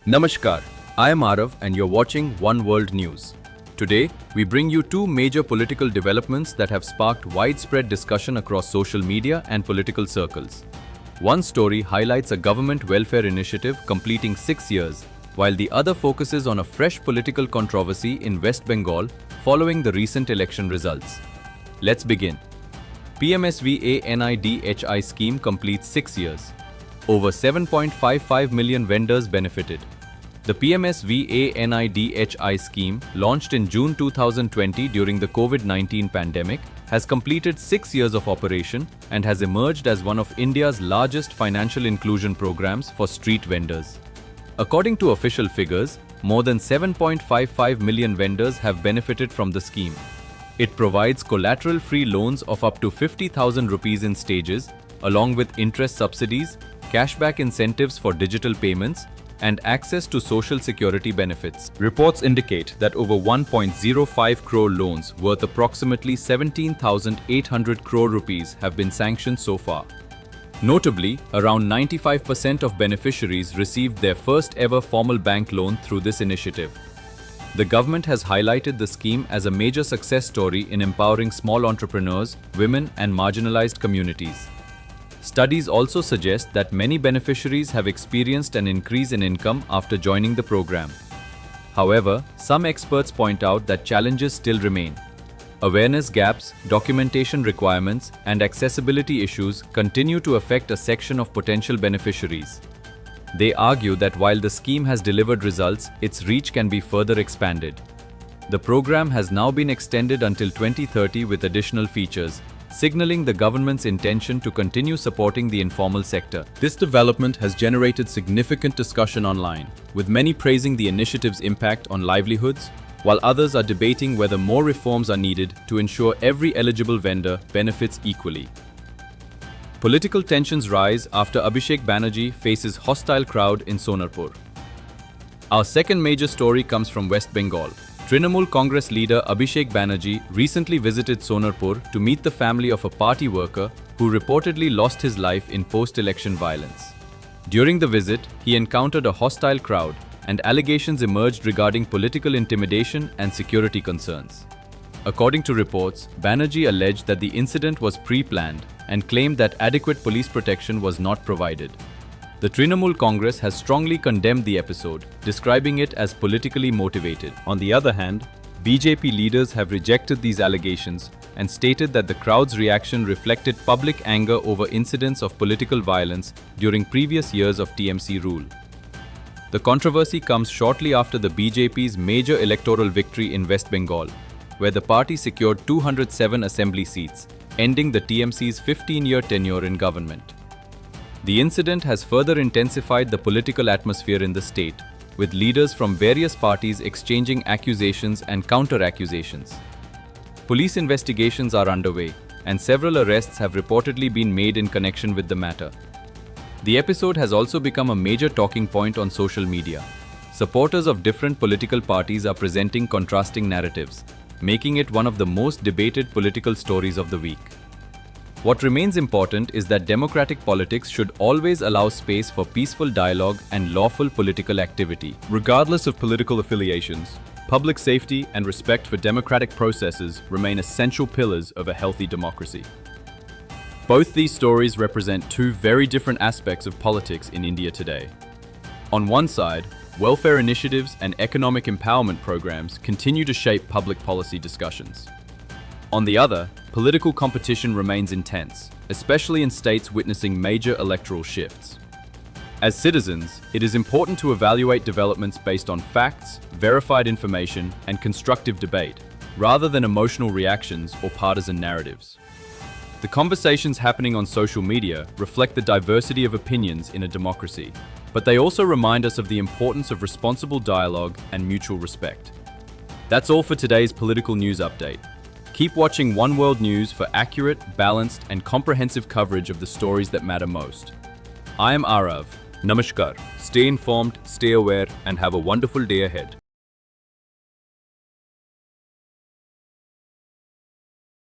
Namaskar, I am Aarav and you're watching One World News. Today, we bring you two major political developments that have sparked widespread discussion across social media and political circles. One story highlights a government welfare initiative completing 6 years, while the other focuses on a fresh political controversy in West Bengal following the recent election results. Let's begin. SVANidhi scheme completes 6 years. Over 7.55 million vendors benefited. The SVANidhi scheme, launched in June 2020 during the COVID-19 pandemic, has completed 6 years of operation and has emerged as one of India's largest financial inclusion programs for street vendors. According to official figures, more than 7.55 million vendors have benefited from the scheme. It provides collateral-free loans of up to 50,000 rupees in stages, along with interest subsidies, cashback incentives for digital payments, and access to social security benefits. Reports indicate that over 1.05 crore loans worth approximately 17,800 crore rupees have been sanctioned so far. Notably, around 95% of beneficiaries received their first ever formal bank loan through this initiative. The government has highlighted the scheme as a major success story in empowering small entrepreneurs, women, and marginalized communities. Studies also suggest that many beneficiaries have experienced an increase in income after joining the program. However, some experts point out that challenges still remain. Awareness gaps, documentation requirements, and accessibility issues continue to affect a section of potential beneficiaries. They argue that while the scheme has delivered results, its reach can be further expanded. The program has now been extended until 2030 with additional features, signaling the government's intention to continue supporting the informal sector. This development has generated significant discussion online, with many praising the initiative's impact on livelihoods, while others are debating whether more reforms are needed to ensure every eligible vendor benefits equally. Political tensions rise after Abhishek Banerjee faces hostile crowd in Sonarpur. Our second major story comes from West Bengal. Trinamool Congress leader Abhishek Banerjee recently visited Sonarpur to meet the family of a party worker who reportedly lost his life in post-election violence. During the visit, he encountered a hostile crowd, and allegations emerged regarding political intimidation and security concerns. According to reports, Banerjee alleged that the incident was pre-planned and claimed that adequate police protection was not provided. The Trinamool Congress has strongly condemned the episode, describing it as politically motivated. On the other hand, BJP leaders have rejected these allegations and stated that the crowd's reaction reflected public anger over incidents of political violence during previous years of TMC rule. The controversy comes shortly after the BJP's major electoral victory in West Bengal, where the party secured 207 assembly seats, ending the TMC's 15-year tenure in government. The incident has further intensified the political atmosphere in the state, with leaders from various parties exchanging accusations and counter-accusations. Police investigations are underway, and several arrests have reportedly been made in connection with the matter. The episode has also become a major talking point on social media. Supporters of different political parties are presenting contrasting narratives, making it one of the most debated political stories of the week. What remains important is that democratic politics should always allow space for peaceful dialogue and lawful political activity. Regardless of political affiliations, public safety and respect for democratic processes remain essential pillars of a healthy democracy. Both these stories represent two very different aspects of politics in India today. On one side, welfare initiatives and economic empowerment programs continue to shape public policy discussions. On the other, political competition remains intense, especially in states witnessing major electoral shifts. As citizens, it is important to evaluate developments based on facts, verified information, and constructive debate, rather than emotional reactions or partisan narratives. The conversations happening on social media reflect the diversity of opinions in a democracy, but they also remind us of the importance of responsible dialogue and mutual respect. That's all for today's political news update. Keep watching One World News for accurate, balanced, and comprehensive coverage of the stories that matter most. I am Aarav. Namaskar. Stay informed, stay aware, and have a wonderful day ahead.